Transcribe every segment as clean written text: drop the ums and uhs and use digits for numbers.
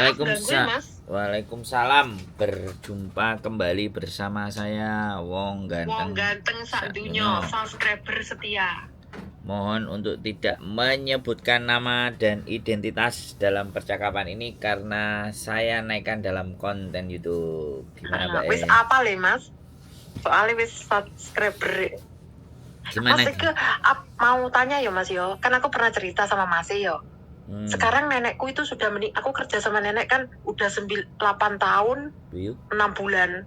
Maaf gangguin Mas. Waalaikumsalam. Berjumpa kembali bersama saya Wong Wong Ganteng ganteng sak dunyo, subscriber setia. Mohon untuk tidak menyebutkan nama dan identitas dalam percakapan ini karena saya naikkan dalam konten YouTube. Gimana Mbak? Wis apa le Mas? Soalnya wis subscriber. Gimana? Mas mau tanya ya Mas yo, kan aku pernah cerita sama Mas yo. Sekarang nenekku itu sudah aku kerja sama nenek kan udah 8 tahun 6 bulan.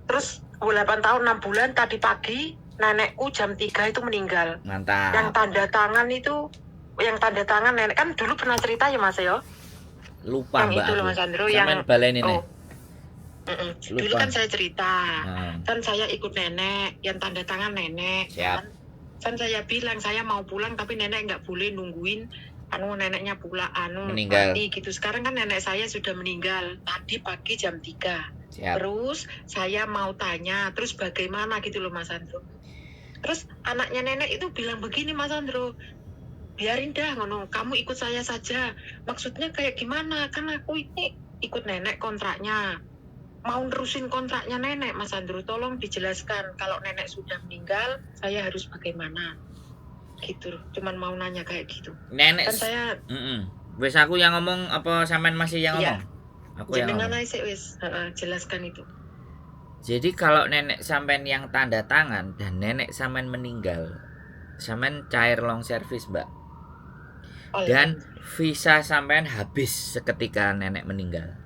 Terus 8 tahun 6 bulan tadi pagi nenekku jam 3 itu meninggal. Mantap. Yang tanda tangan nenek kan dulu pernah cerita ya Mas yo. Lupa yang Mbak. Itu loh Mas Andro yang baleni nih. Dulu kan saya cerita, kan saya ikut nenek, yang tanda tangan nenek. Siap. Kan saya bilang saya mau pulang tapi nenek nggak boleh nungguin neneknya pulang meninggal. Mati gitu. Sekarang kan nenek saya sudah meninggal tadi pagi jam 3. Siap. Terus saya mau tanya, terus bagaimana gitu loh Mas Andro. Terus anaknya nenek itu bilang begini Mas Andro, biarin dah ngono, kamu ikut saya saja. Maksudnya kayak gimana? Kan aku ini ikut nenek kontraknya, mau nerusin kontraknya nenek. Mas Andro tolong dijelaskan kalau nenek sudah meninggal saya harus bagaimana gitu. Cuman mau nanya kayak gitu. Nenek kan saya wis aku yang ngomong apa sampean masih yang ngomong? Aku yang ngomong. Wis jelaskan itu. Jadi kalau nenek sampean yang tanda tangan dan nenek sampean meninggal, sampean cair long service Mbak. Dan visa sampean habis seketika nenek meninggal.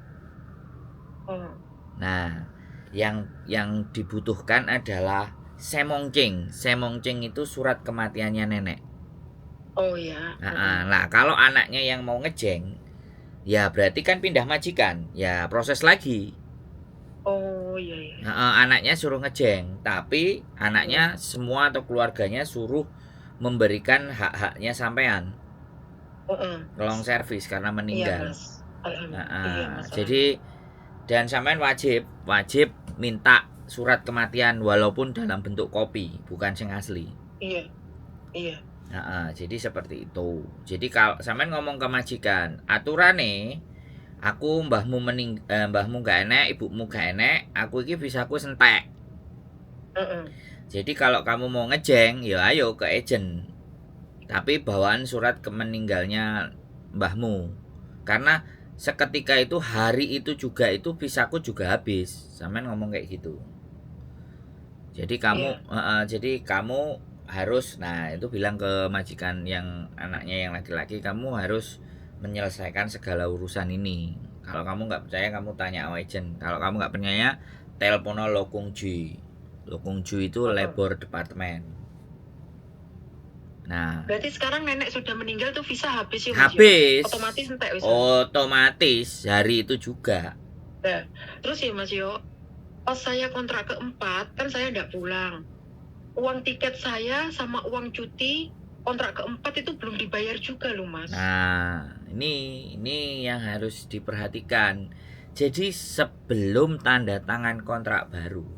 Nah, yang dibutuhkan adalah semongcing. Semongcing itu surat kematiannya nenek. Oh ya. Nah, kalau anaknya yang mau ngejeng, ya berarti kan pindah majikan, ya proses lagi. Oh iya. Anaknya suruh ngejeng, tapi anaknya semua atau keluarganya suruh memberikan hak-haknya sampean. Long service karena meninggal. Iya, jadi dan sampean wajib minta surat kematian walaupun dalam bentuk kopi, bukan sing asli. Iya. Jadi seperti itu. Jadi kalau sampean ngomong ke majikan, aturane aku mbahmu gak enek, ibumu gak enek, aku iki visaku sentek. Jadi kalau kamu mau ngejeng, ya ayo ke agent. Tapi bawaan surat meninggalnya mbahmu. Karena seketika itu hari itu juga itu visaku juga habis. Sampean ngomong kayak gitu. Jadi kamu harus, nah itu bilang ke majikan yang anaknya yang laki-laki, kamu harus menyelesaikan segala urusan ini. Kalau kamu nggak percaya kamu tanya sama agent. Kalau kamu nggak percaya telepono Lokungju. Lokungju itu labor department. Nah, berarti sekarang nenek sudah meninggal tuh visa habis ya? Habis. Otomatis entek wis. Otomatis hari itu juga. Nah, terus ya Mas Yo, pas saya kontrak keempat kan saya enggak pulang. Uang tiket saya sama uang cuti kontrak keempat itu belum dibayar juga loh Mas. Nah, ini yang harus diperhatikan. Jadi sebelum tanda tangan kontrak baru,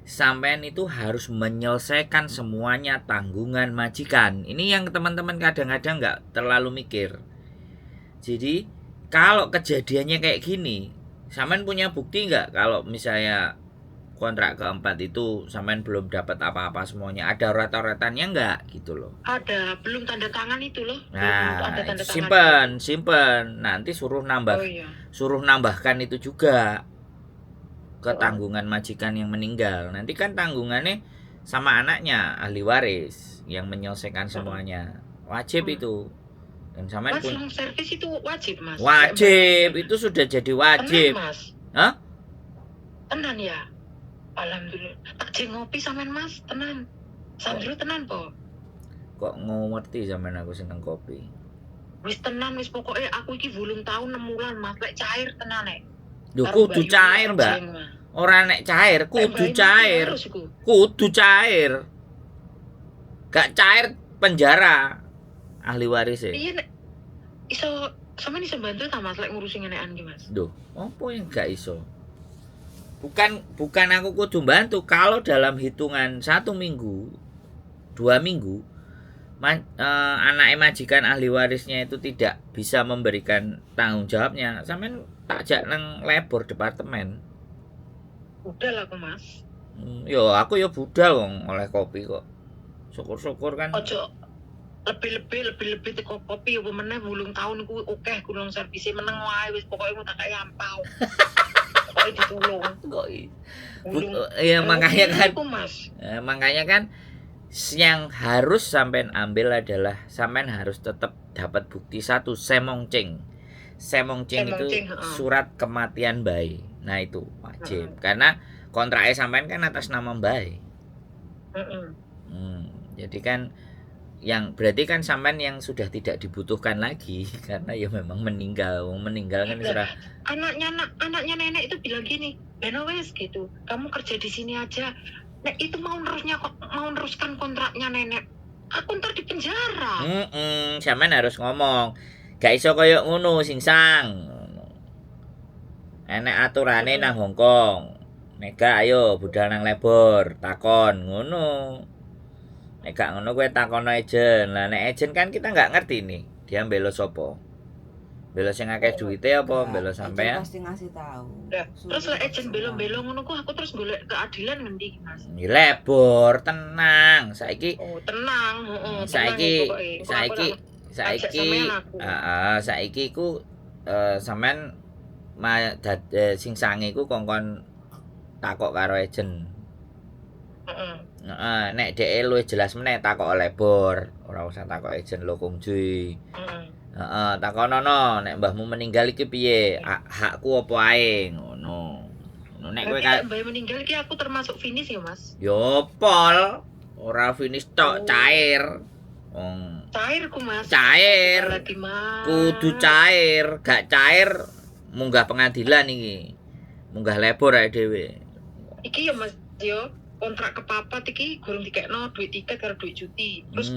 sampean itu harus menyelesaikan semuanya tanggungan majikan. Ini yang teman-teman kadang-kadang nggak terlalu mikir. Jadi kalau kejadiannya kayak gini, sampean punya bukti nggak kalau misalnya kontrak keempat itu sampean belum dapat apa-apa semuanya, ada ret-retannya nggak gitu loh? Ada, belum tanda tangan itu loh. Nah, simpen nanti suruh nambahkan itu juga ke tanggungan majikan yang meninggal. Nanti kan tanggungannya sama anaknya, ahli waris yang menyelesaikan semuanya. Wajib itu. Dan sampean pun servis itu wajib Mas. Wajib, itu sudah jadi wajib. Tenan, Mas. Hah? Tenan ya. Alhamdulillah. Tak ngopi sampean Mas, tenan. Sandro tenan po. Kok ngerti sampean aku seneng kopi. Wis tenan wis pokoknya aku iki bulung tahun 6 bulan Mas, lek cair tenan nek. Duh, kudu cair, Mbak. Ora nek cair, kudu cair. Kudu cair. Gak cair penjara. Ahli waris e. Iya nek iso sampean iso bantu ta Mas lek ngurusi ngenekan ki Mas. Duh, opo yang gak iso? Bukan aku kudu bantu. Kalau dalam hitungan 1 minggu 2 minggu anaknya majikan ahli warisnya itu tidak bisa memberikan tanggung jawabnya, sampean takjak nang labor departemen. Udah lah aku mas. Yo aku yo budal wong oleh kopi kok. Syukur-syukur kan. Ojo lebih teko kopi apa meneh bulung tahun kuwi akeh gunung servise meneng wae wis pokoke mau tak kaya ampau. Pokoke ditulung. Kok Bulung. ya makanya kan Aku mas. makanya kan yang harus sampean ambil adalah sampean harus tetap dapat bukti satu semongcing. Semongcing itu Semongcing, heeh. surat kematian bayi. Nah itu wajib karena kontraknya sampean kan atas nama bayi. Jadi kan yang berarti kan sampean yang sudah tidak dibutuhkan lagi karena ya memang meninggal kan serah. Anaknya nenek itu bilang gini, Benowes gitu, kamu kerja di sini aja. Nek itu mau neruskan kontraknya nenek, aku ntar di penjara. Sampean harus ngomong, gak iso koyo ngono singsang. Enek aturane nang Hongkong. Nek gak ayo budal nang lebor, takon ngono. Nek gak ngono kowe takono ejen. Lah nek ejen kan kita nggak ngerti nih, dia mbelo sapa. Mbelo sing akeh duwite apa mbelo sampean? Pasti ngasih tahu. Nah, terus lah ejen belo-belo ngono ku aku terus golek keadilan ngendi Mas? Ini lebor, tenang. Saiki Tenang, heeh. saiki ku sampean sing sange ku kongkon takok karo ejen. Nek dhek luwih jelas meneh takok lebor, ora usah takok ejen lho Kungji. Takonono nek mbahmu meninggal iki piye? Hakku apa ae ngono. Nek kowe mbah meninggal iki aku termasuk finish ya, Mas? Yo pol, ora finish tok, cair. Cair ku Mas. Cair. Lagi Mas. Kudu cair, gak cair munggah pengadilan iki. Munggah lebor ae dhewe. Iki ya Mas yo kontrak kepapat iki gurung dikekno duit tiket karo duit cuti. Terus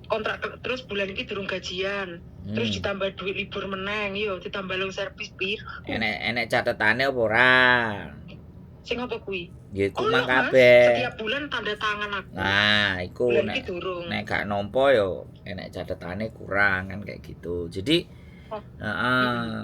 kontrak terus bulan iki durung gajian. Terus ditambah duit libur meneng yo ditambah long servis pir. Enek catetane apa ora? Sing apa kuwi? Ya iku mang kabeh. Setiap bulan tanda tangan aku. Nah, iku nek gak nampa yo enek catetane kurang kan kayak gitu. Jadi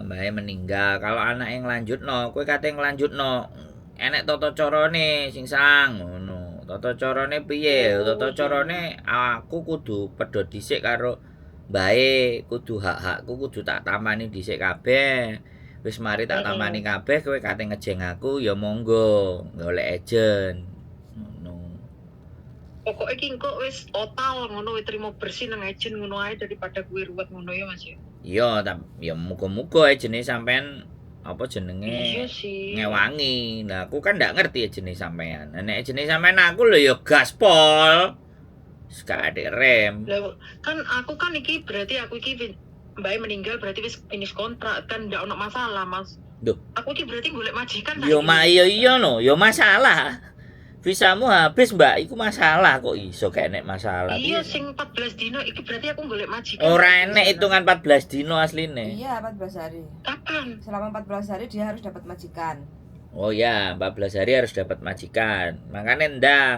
mbake meninggal. Kalau anak yang lanjutno, kowe kate nglanjutno. Enek tata carane sing sang ngono. Tata carane piye? Tata carane aku kudu pedhot dhisik karo mbae, kudu hak-hakku kudu tak tamani dhisik kabeh. Wis mari tak tamani kabeh, kowe kate ngejeng aku ya monggo, golek ejen. Ngono. Pokoke iki engko wis total ngono wis trimo bersih nang ejen ngono ae daripada kuwi ruwet ngono ya Mas ya. Iya, ya muga-muga ejene sampean apa jenenge ngewangi. Nah aku kan ndak ngerti ejene sampean. Nek ejene sampean aku lho ya gaspol. Gak ada rem. Lah kan aku kan iki berarti aku iki mbake meninggal berarti wis finish kontrak kan ndak ono masalah Mas. Duh. Aku iki berarti golek majikan Yo iya no, yo masalah. Visamu habis Mbak, iku masalah kok iso kayak nek masalah. Iya sing 14 dino iki berarti aku golek majikan. Ora enek hitungan 14 dino asline. Iya, 14 hari. Kapan? Selama 14 hari dia harus dapat majikan. Oh ya, 14 hari harus dapat majikan. Makanya ndang.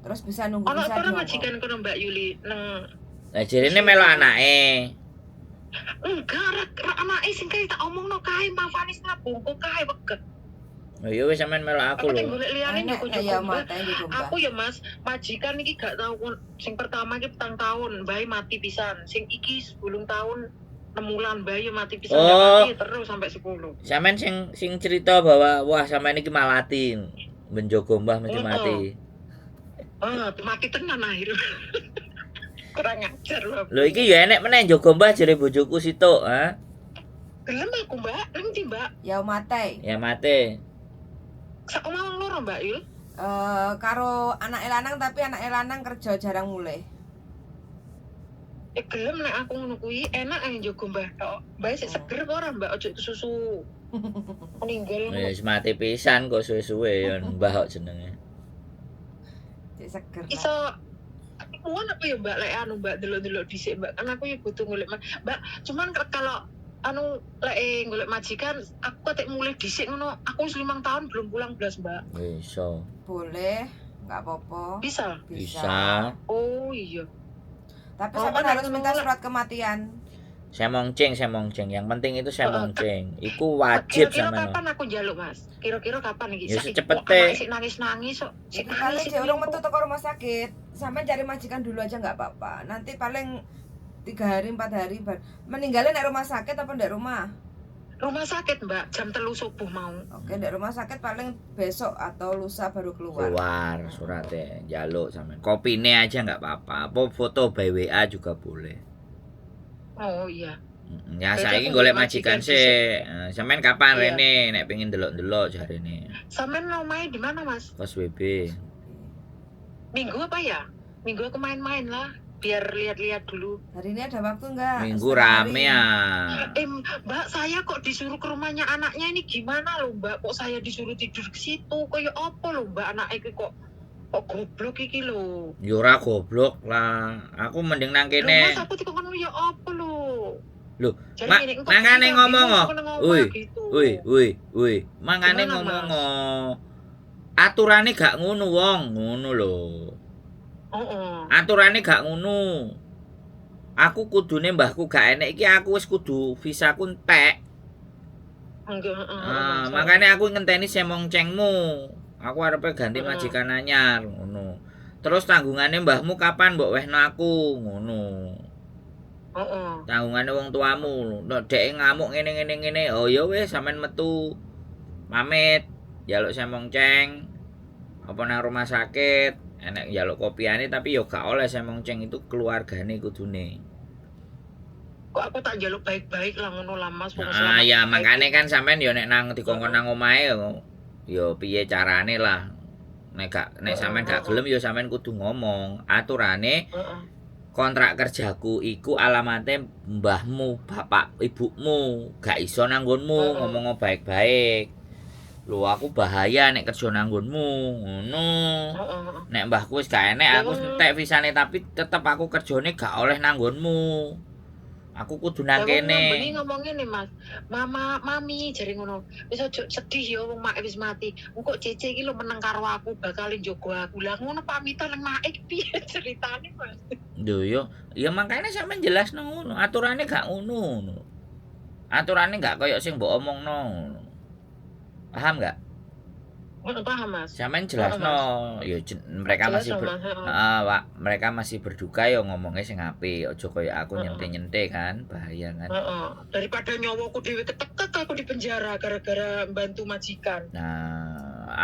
Terus bisa nunggu ono bisa ora majikan kono Mbak Yuli nang Lah jarine melo anake. Enggak, anake sing kaya tak omongno kae Mbak Vanis ngabungku kae weget. Oh iya wis sampean melo aku lho. Golek liyane ya aku ya Mas, majikan iki gak tau sing pertama iki petang tahun, bae mati pisan. Sing iki 10 tahun 6 bulan bae mati pisan mati terus sampai 10. Sampean sing cerita bahwa wah sampean iki malati. Menjogo mbah mesti mati. Mati tenan akhir. Kurang ajar lho. Lho iki ya enek meneh njogo mbah jare bojoku situk, ha? Gelem aku, Mbak. Ngendi, Mbak? Ya mate. Ya mate. Sak omah loro, Mbak Yul. Karo anak lanang tapi anak lanang kerja jarang mulai. Gelem nek aku ngono kuwi enak ae njogo Mbah tok. Mbah sik seger kok ora, Mbak, ojo susu. Meninggal. Wis mati pisan kok suwe-suwe ya Mbah kok jenenge. Cek seger. Iso muan apa ya Mbak lek anu Mbak delok-delok dhisik Mbak. Kan aku ya butuh golek Mbak. Cuman kalau anu lek golek majikan aku ketek mulai dhisik ngono. Aku wis 5 tahun belum pulang blas Mbak. Iso. Boleh, enggak apa-apa. Bisa. Bisa. Oh iya. Tapi Oh, sampean kan harus ngono minta lah. surat kematian. Semongjeng. Yang penting itu semongjeng. Iku wajib Kira-kira sampean. kapan aku njaluk, Mas? Kira-kira kapan iki? Ya Saiki secepete. kok anake sik nangis-nangis kok. Sik Ini paling nangis dia urung metu teko rumah sakit. Sampean cari majikan dulu aja nggak apa-apa. Nanti paling 3 hari 4 hari meninggalnya di rumah sakit apa di rumah? rumah sakit, Mbak. Jam 3 subuh mau. Oke, di rumah sakit paling besok atau lusa baru keluar. Keluar suratnya, jaluk sampean. Kopine aja nggak apa-apa. Apa foto by WA juga boleh. Oh iya. Ya Berarti saiki aku golek golek majikan majikan sih. Sampean kapan Iya. rene nek pengen delok-delok jarene. Sampean omahe di mana, Mas? Kos WB. Minggu apa ya? Minggu aku main-main lah, biar lihat-lihat dulu. Hari ini ada waktu nggak? Minggu Setengah rame hari. ya. Mbak, saya kok disuruh ke rumahnya anaknya ini gimana loh, Mbak? Kok saya disuruh tidur ke situ? Kayak apa loh, Mbak? Anak iki kok goblok iki loh. Ya ora goblok lah. Aku mending nang Loh, kene. Mas, aku dikon ya apa loh? Loh, Jadi Mak, ngene, engko mangane bingung, ngomong, bingung, oh. aku nang Woi, omah gitu. Woi. Mangane Gimana, ngomong. Mas? Oh. Aturane gak ngono wong, ngono lho. Heeh. Aturane gak ngono. Aku kudune mbahku gak enek iki aku wis kudu visaku entek. Enggak, Makanya aku ngenteni semongjengmu. Aku arepe ganti Heeh. majikan anyar ngono. Terus tanggungane mbahmu kapan mbok wehno aku ngono. Heeh. Tanggungane wong tuamu. Nek dhek ngamuk ngene. Oh ya wis sampean metu. Pamit. Jaluk semongjeng. Apa nang rumah sakit. Enek jaluk kopiane tapi yo gak oleh semongjeng itu keluargane kudune. Kok aku tak jaluk baik-baik lah ngono lah, Mas. Wong Nah, selama ya baik. makane kan sampean yo nek nang dikongkon nang omahe yo piye carane lah. Nek sampean gak gelem yo sampean kudu ngomong. Aturane Heeh. kontrak kerjaku iku alamate mbahmu, bapak ibumu, gak iso nanggonmu ngomong baik-baik. Lho aku bahaya nek kerja nanggonmu, ngono. Heeh. Nek mbahku wis gak enek aku entek visane tapi tetep aku kerjane gak oleh nanggonmu. Aku kudu nang Bengi kene. ngomongin nih, Mas. Mami jare ngono. Wis aja sedih ya wong mak wis mati. Engko Cece iki lho meneng karo aku bakal njogo aku. Lah ngono pamitan nang mak iki piye ceritane, Mas? Lho yo, ya makanya sampean jelasno ngono. Aturane gak ngono. Aturane gak koyo sing mbok omongno ngono. Paham gak? Paham, Mas. Sampean jelasno. Yo mereka Jelas masih dong, Mas. Heeh. Pak, mereka masih berduka yo ngomongnya sing apik. Aja koyo aku nyente-nyente kan, bahaya kan. Heeh. Daripada nyawaku dhewe ketekek aku di penjara gara-gara bantu majikan. Nah,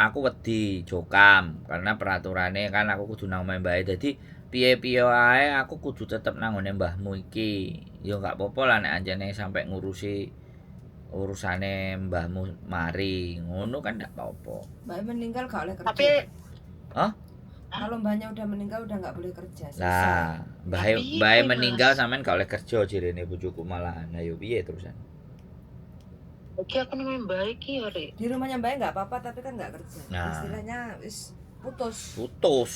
aku wedi jokam karena peraturannya kan aku kudu nang omahe mbahe. Dadi piye-piye wae aku kudu tetep nang ngone mbahmu iki. Yo gak apa-apa lah nek anjene sampai ngurusi urusane mbahmu mari. Ngono kan gak apa-apa. Mbak meninggal gak oleh kerja. Tapi Hah? Kalau mbahnya udah meninggal udah nggak boleh kerja. Lah, Selesai. mbahe Tapi, mbahe Mas. meninggal sampean gak oleh kerja jirene bojoku malahan. Ayo piye terusan? iki aku nang baik iki ya, Rek. Di rumahnya mbak nggak apa-apa tapi kan nggak kerja. Nah. Istilahnya wis putus. Putus.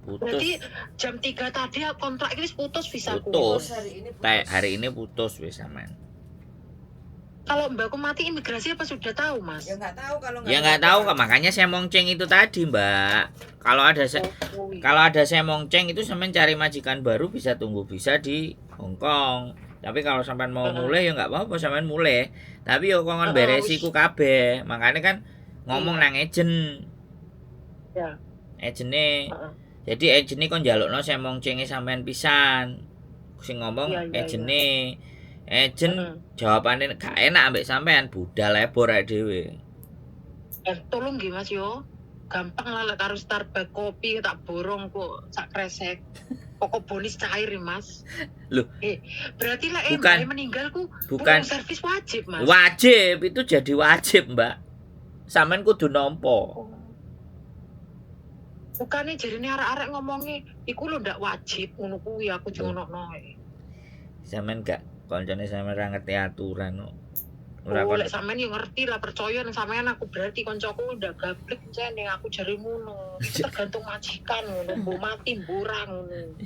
Berarti jam 3 tadi kontrak iki wis putus visaku. Putus. Hari ini putus. Hari ini putus wis sampean. Kalau mbakku mati imigrasi apa sudah tahu, Mas? Ya nggak tahu kalau Ya nggak tahu makanya saya mongceng itu tadi Mbak. Kalau ada saya mongceng itu sampean cari majikan baru bisa tunggu visa di Hong Kong. Tapi kalau sampean mau mulai ya nggak apa-apa sampean mulai. Tapi yo kongon beresiku kabeh. Makanya kan ngomong nang agent. Ya. Agentnya. Jadi agentnya kon njalukno saya mongcenge sampean pisan. Sing ngomong agentnya. Agent jawabannya gak enak ambek sampean budal lebor ae dhewe. Tolong nggih Mas yo. Gampang lah lek karo Starbucks kopi tak borong kok sak kresek. Pokok bonus cair ya, Mas. Loh, berarti lek bukan, mbak meninggal ku bukan servis wajib, Mas. Wajib, itu jadi wajib, Mbak. Sampean kudu nampa. Bukane jarine arek-arek ngomongi iku lho ndak wajib ngono kuwi aku jonokno. Sampean gak koncone sampean ora ngerti aturan kok. Lek sampean yo ngerti lah percaya nek sampean aku berarti koncoku ndak gablek jane aku jare ngono. Tergantung majikan ngono, mbok mati mburang ngono.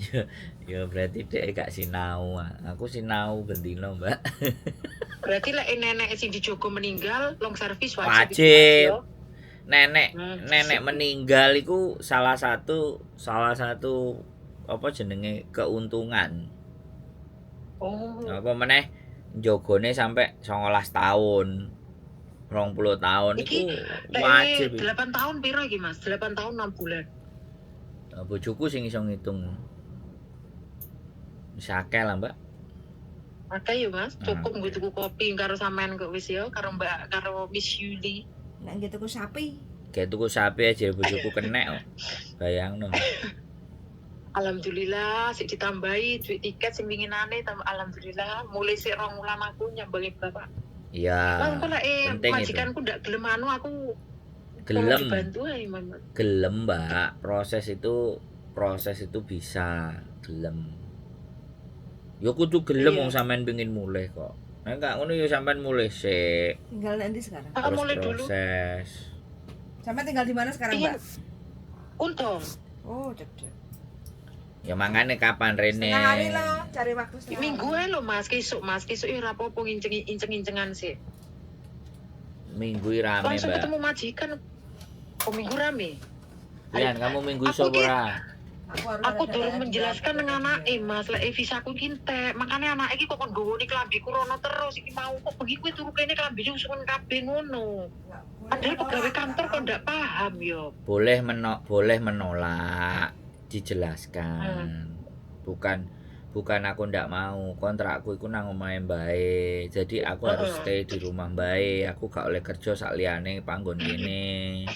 Ya berarti dhek gak sinau. Aku sinau bendino, Mbak. Berarti lek nenek sing dijogo meninggal long service wajib. Wajib. Nenek meninggal iku salah satu apa jenenge keuntungan. Oh. Apa meneh njogone sampai 19 tahun. 20 tahun Iki iku wajib. 8 tahun piro iki Mas? 8 tahun 6 bulan. Bojoku sing iso ngitung. Wis akeh lah, Mbak. Oke ya Mas, cukup Oke. gue tuku kopi karo sampean kok wis ya, karo Mbak karo Miss Yuli. Nek gitu ku sapi. Kayak tuku sapi aja bojoku kenek kok. Bayangno. Alhamdulillah sik ditambahi duit tiket sing winginane alhamdulillah mulai sik 2 wulan aku nyambangi Bapak. Iya. Lah kok lek penting itu. majikanku ndak gelem anu aku Gelem. dibantu ae Mas. Gelem, Mbak. Proses itu bisa gelem. Ya kudu gelem Iya. wong sampean pengin mulih kok. Nek gak ngono ya sampean mulih sik. Tinggal nanti sekarang. Ah, Terus mulai dulu. proses. Sampai tinggal di mana sekarang, Iya. Mbak? Untung. Oh, cedek. Ya mangane kapan rene? Setengah hari lah, cari waktu setengah Minggu hari. ae lho Mas, kesuk ya ora apa-apa nginceng-incengan sih. Minggu i rame, Langsung Mbak. ketemu majikan. Oh, minggu rame. Lian, kamu minggu iso Aku ki- ora? Aku durung menjelaskan nang anake Mas, lek visaku iki entek. Makane anake iki kok kon nggowo ni klambiku rono terus iki mau kok bengi kowe turu kene klambi usuken kabeh ngono. Padahal pegawai kantor kok ndak paham yo. Boleh menolak, dijelaskan. Bukan aku ndak mau, kontrakku iku nang omahe mbae. Jadi aku harus stay di rumah mbae. Aku gak oleh kerja sak liyane panggon kene.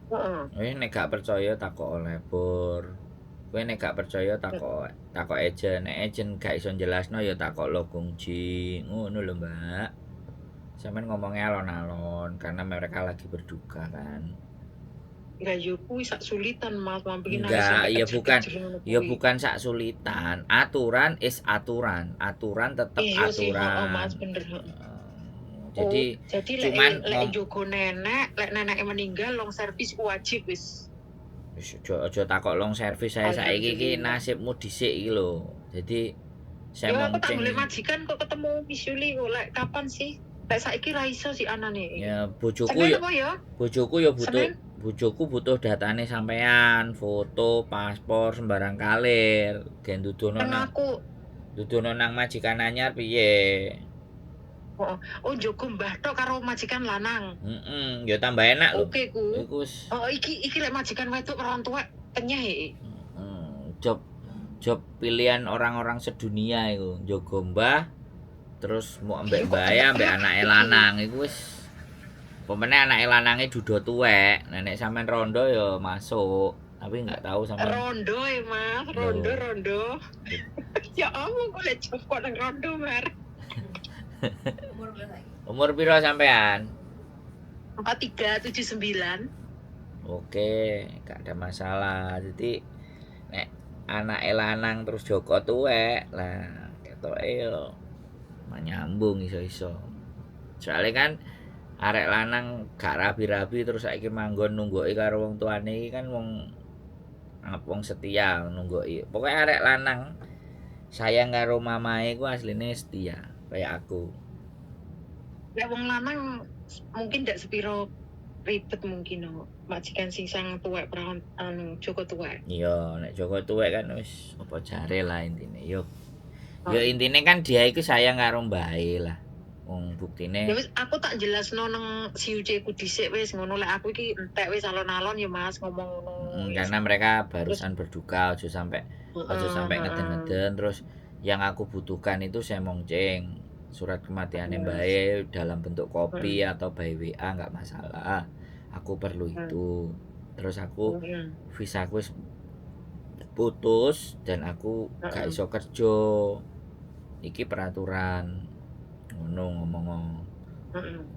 Heeh. Kowe nek gak percaya takok oleh Pur. Kowe nek gak percaya takok ejen. Nek ejen gak iso jelasno ya takok lo Gongji. Ngono lho, Mbak. Sampeyan ngomongnya alon-alon karena mereka lagi berduka kan. Enggak yo kuwi sak sulitan Mas, mampir Enggak, ya bukan sak sulitan. Aturan is aturan. Aturan tetap Iya sih, aturan. Mas bener. Jadi jadi cuman lek jogo nenek, lek neneknya meninggal long service wajib wis. wis aja takok long service saya saiki iki Alhamdulillah. nasibmu dhisik iki lho. Jadi saya Ya aku tak moncing. boleh majikan kok ketemu Miss Yuli kok lek kapan sih? Lek saiki ra iso sih anane. Ya bojoku Senin ya apa ya? bojoku ya butuh Senin? bojoku butuh datane sampean, foto, paspor sembarang kalir. Gen dudono Kan nang aku nang majikan anyar piye? oh jogo mbah tok karo majikan lanang. Ya tambah enak lho. Oke ku. Iku wis Oh iki lek majikan wedok orang tua kenyah job pilihan orang-orang sedunia iku. Njogo mbah terus mau ambek mbae ambek anake lanang iku wis pemene anake lanange duda tuwek. Nenek sampean rondo ya masuk. Tapi enggak tahu sampean. Rondo ya Mas, rondo. Ya Allah kok lek job kok nang rondo mer. Umur berapa lagi? Umur piro sampean? 4379. Oke, gak ada masalah. Jadi nek anake lanang terus Joko tuwek lah ketoke yo nyambung iso-iso. Soalnya kan arek lanang gak rabi-rabi terus saiki manggon nunggoki karo wong tuane iki kan wong setia nunggoki. Pokoke arek lanang sayang karo mamae ku asline setia kayak aku. Lek wong lanang mungkin ndak sepiro ribet mungkin majikan sing sang tuwek perawan Joko tuwek. Iya, nek Joko tuwek kan wis apa jare lah intine. Yo intine kan dia iku sayang karo mbae lah. Wong buktine. Ya wis aku tak jelasno nang siuce ku dhisik wis ngono lek aku iki entek wis alon-alon ya Mas ngomong ngono. Karena mereka barusan berduka aja sampai ngeden-ngeden terus yang aku butuhkan itu saya monceng surat kematiannya mbae dalam bentuk kopi atau by WA nggak masalah. Aku perlu itu. Terus aku visaku wis putus dan aku gak iso kerja. Iki peraturan. Ngono ngomong.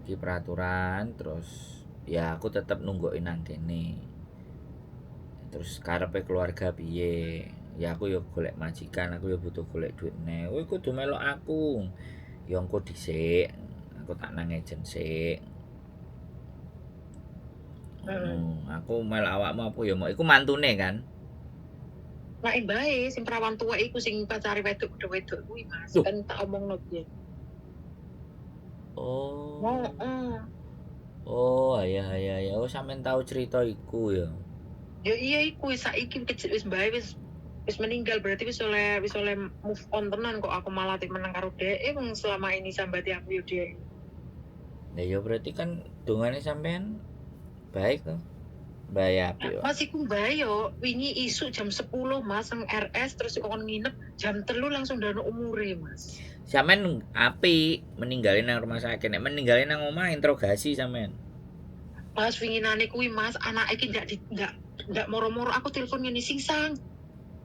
Iki peraturan terus ya aku tetap nungguin nang kene. Terus karepe keluarga piye? Ya aku yo golek majikan, aku yo butuh golek duit neh. Kowe kudu melok aku. Ya engko dhisik. Aku tak nang ejen sik. Aku melok awakmu apa ya mau iku mantune kan. Lah bae sing perawan tuwek iku sing pacare wedok kuwi Mas. Loh. Kan tak omongno piye. Oh. Oh, Ya. Oh sampean tahu cerita iku ya. ya iya iku saiki wis bae wis wis meninggal berarti wis oleh move on tenan kok aku malah menang karo dhek wong selama ini sambati aku yo dhek. Nah, ya berarti kan dungane sampean baik tuh. Bayar yo. Mas iku mbae yo wingi isu jam 10 Mas nang RS terus kon nginep jam 3 langsung dano umure Mas. Sampean api meninggalin nang rumah sakit, nek meninggalin nang omah interogasi sampean. Mas winginane kuwi Mas anak iki ndak moro-moro aku telepon ngene sing sang.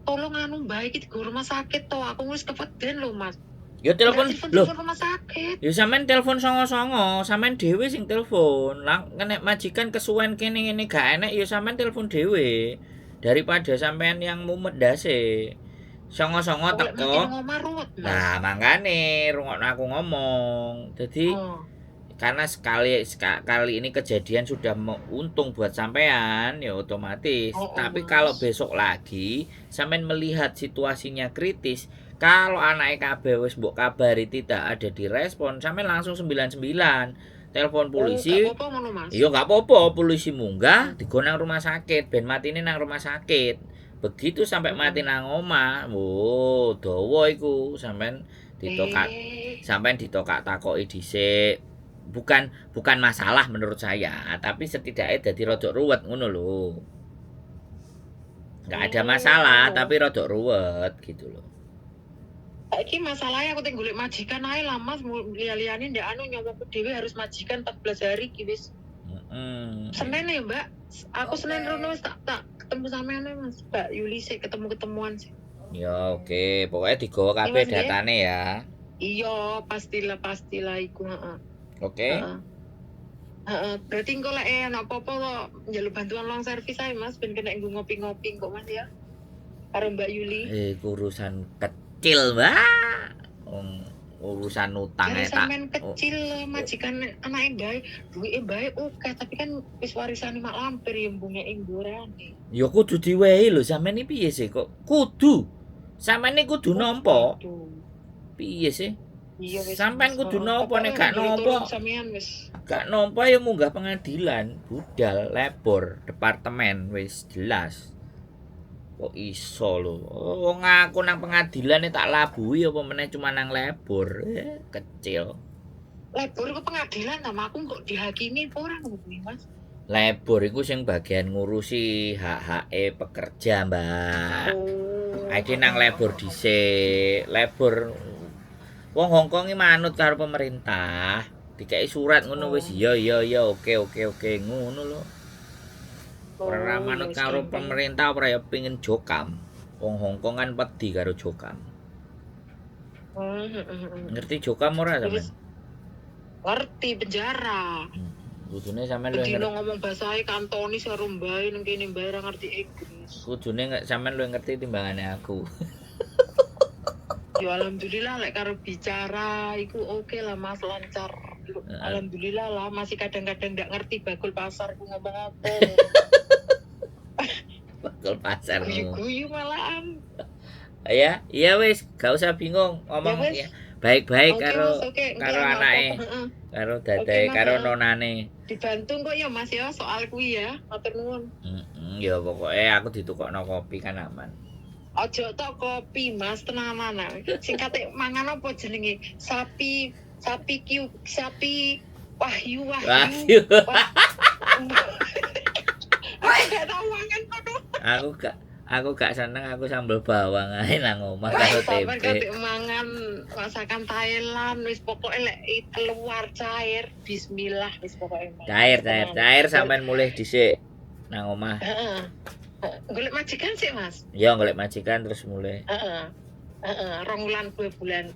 Tolong anu mbae iki di rumah sakit to aku wis kepeden lho Mas. Yo telepon lho. Telepon rumah sakit. Ya sampean telepon songo-songo, sampean dhewe sing telepon. Lah nek majikan kesuwen kene ngene gak enek ya sampean telepon dhewe. Daripada sampean yang mumet ndase. Songo-songo teko. Nah, mangkane rungokno aku ngomong. Jadi karena kali ini kejadian sudah untung buat sampean ya otomatis. Tapi kalau besok lagi sampean melihat situasinya kritis, kalau anaknya kabeh wis mbok kabari tidak ada direspon, sampean langsung 99 telepon polisi. Iya enggak apa-apa, polisi munggah digo nang rumah sakit, ben matine nang rumah sakit. Begitu sampai mati nang omah, wo dawa iku sampean ditokak takoki dhisik. Bukan masalah menurut saya, tapi setidaknya dadi rodok ruwet ngono lho. Enggak ada masalah, tapi rodok ruwet gitu loh. Iki masalahnya aku teh golek majikan ae lah Mas, liyane ndak anu nyawaku dhewe harus majikan 14 hari ki wis. Senin ya, Mbak. Aku Senin rono wis tak ketemu sampean Mas, Mbak Yuli sih ketemuan sih. Ya oke, pokoknya digawa kabeh datane ya. Iya, pastilah iku, heeh. Oke. Berarti engko lek ana apa-apa kok njaluk bantuan long service ae Mas, ben kena nggo ngopi-ngopi kok Mas ya. Karo Mbak Yuli. Urusan kecil, Mbak. Urusan utang ya, tak. Sampean kecil majikan anake bae, duwike bae oke, tapi kan wis warisane mak lampir ya mbunge imburane. Ya kudu diwehi lho, sampean iki piye sih kok? Kudu. Sampean iki kudu nampa. Piye sih? Iya wis. Sampean kudu nampa nek gak nampa. Gak nampa ya munggah pengadilan, budal, labor, departemen wis jelas. Kok iso lho. Wong aku nang pengadilan tak labuhi apa meneh cuma nang labor. Kecil. Labor ku pengadilan sama aku kok dihakimi apa ora kuwi, Mas? Labor iku sing bagian ngurusi hak-hake pekerja, Mbak. Iki nang labor dhisik. Labor wong Hongkong iki manut karo pemerintah. Dikai surat ngono wis iya oke ngono lho. Ora manut karo pemerintah ora ya pengin jokam. Wong Hongkong kan wedi karo jokam. Ngerti jokam ora sampean? Ngerti penjara. Kudune sampean luwih ngerti ngomong bahasa Kantonis karo mbae nang kene mbae ora ngerti Inggris. Kudune sampean luwih ngerti timbangane aku. Ya alhamdulillah lek karo bicara iku oke lah Mas lancar. Alhamdulillah lah masih kadang-kadang ndak ngerti bakul pasar ku ngomong apa. Bakul pasar. Guyu malahan. Ya, iya wis, gak usah bingung ngomong ya. Baik-baik karo anake. Karo dadae, karo nonane. Dibantu kok ya Mas ya soal kuwi ya. Matur nuwun. Ya pokoke aku ditukokno kopi kan aman. Aja tok kopi Mas, tenanan. Sing kate mangan apa jenenge? Sapi Wahyu. Gak tau mangan kono. Aku gak seneng, aku sambel bawang ae nang omah karo tempe. Kate mangan masakan Thailand wis pokoke lek keluar cair bismillah wis pokoke. Cair sampean mulih dhisik nang omah. Golek majikan sih Mas. Iya golek majikan terus mulai. 2 bulan 2 bulan.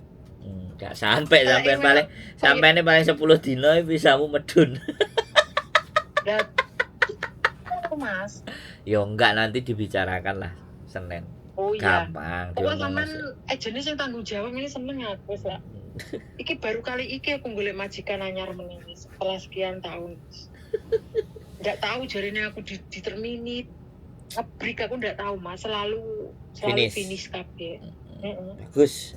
Gak sampai sampean paling 10 dino bisamu medun. Mas. Ya enggak nanti dibicarakan lah Senin. Oh iya. Gampang. Pokoknya sampean jenis yang tanggung jawab ini seneng ya wis lah. Iki baru kali iki aku golek majikan anyar meneh setelah sekian tahun. Enggak tahu jarine aku diterminit. Pabrik aku ndak tahu Mas, selalu finish kabeh. Bagus.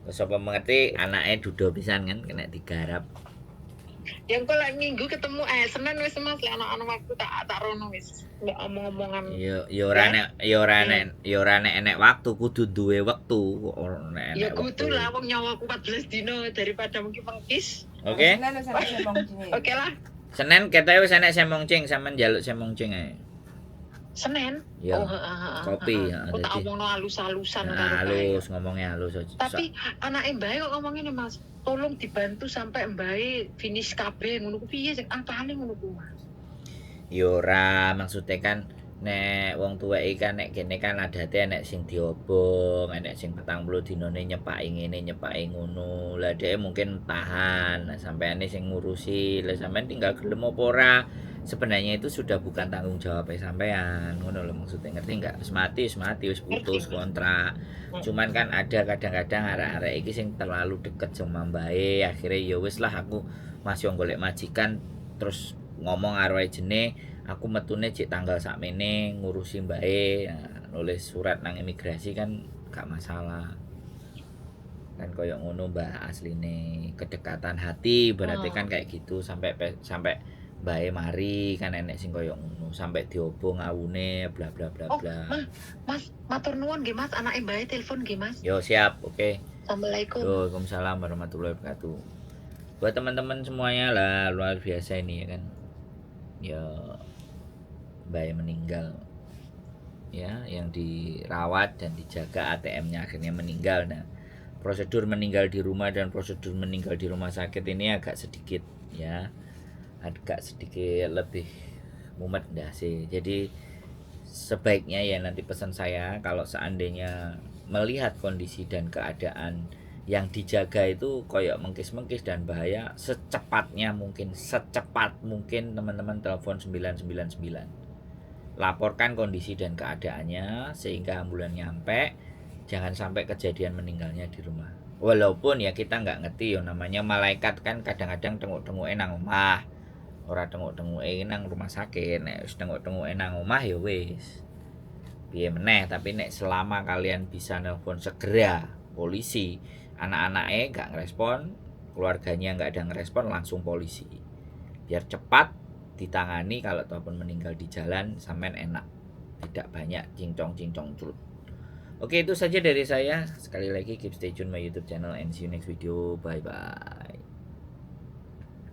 Sapa mengerti anake dudo pisan kan kena digarap. Yang kok lek minggu ketemu Senin wis Mas lek ana waktu tak rono wis. Nggak omong-omongan. Yo ora enek waktu, kudu duwe wektu kok ora Ya enek kudu wektu. lah wong nyawaku 14 dino daripada mungkin pengkis. Oke. Senin wis ana semong jenenge. Oke lah. Senin ketoke wis enek semongcing, sampean njaluk semongcing ae. Senin. Ya. Heeh. Kopi, Aku tak dadi omongno halus-halusan nah, karo Bae. halus, ngomongnya halus aja. Tapi anake Bae kok ngomongin Mas, tolong dibantu sampai Bae finish kabeh ngono ku piye sing angkane ngono ku Mas. Yo ora maksudnya kan nek wong tuwek kan nek kene kan adate nek sing diobong, nek sing 40 dinane nyepaki ngene nyepaki ngono. Lah dhek mungkin tahan, nah sampeane sing ngurusi. Lah sampean tinggal gelem apa ora. Sebenarnya itu sudah bukan tanggung jawab sampean, ngono lho maksudnya, ngerti enggak? Wis mati, wis putus kontrak. Cuman kan ada kadang-kadang arek-arek iki sing terlalu deket sama mbae, akhirnya ya wis lah aku masih golek majikan terus ngomong karo jene aku metune cek tanggal sakmene ngurusi mbae, nah, nulis surat nang imigrasi kan gak masalah. Kan koyo ngono Mbak asline, kedekatan hati berarti kan kayak gitu sampai mbae mari kan enek sing koyo ngono, sampai diobong awune bla bla bla Oh, bla. Mas, matur nuwun nggih Mas, anake Bae telepon nggih Mas. Yo siap, oke. Assalamualaikum. Waalaikumsalam warahmatullahi wabarakatuh. Buat teman-teman semuanya lah luar biasa ini ya kan. Ya Bae meninggal. Ya, yang dirawat dan dijaga ATM-nya akhirnya meninggal. Nah, prosedur meninggal di rumah dan prosedur meninggal di rumah sakit ini agak sedikit lebih mumet dah sih. Jadi sebaiknya ya nanti pesan saya kalau seandainya melihat kondisi dan keadaan yang dijaga itu koyok mengkis-mengkis dan bahaya, secepat mungkin teman-teman telepon 999. Laporkan kondisi dan keadaannya sehingga ambulan nyampe, jangan sampai kejadian meninggalnya di rumah. Walaupun ya kita nggak ngerti ya namanya malaikat kan kadang-kadang tengok-tengoke nang omah. Ora tengok-tengoke nang rumah sakit, nek wis tengok-tengoke nang omah ya wis. Piye meneh, tapi nek selama kalian bisa nelpon segera polisi, anak-anaknya nggak ngerespon, keluarganya nggak ada ngerespon, langsung polisi. Biar cepat ditangani, kalau ataupun meninggal di jalan sampean enak. Tidak banyak cincong-cincong curut. Oke, itu saja dari saya. Sekali lagi keep stay tune my YouTube channel and see you next video. Bye bye.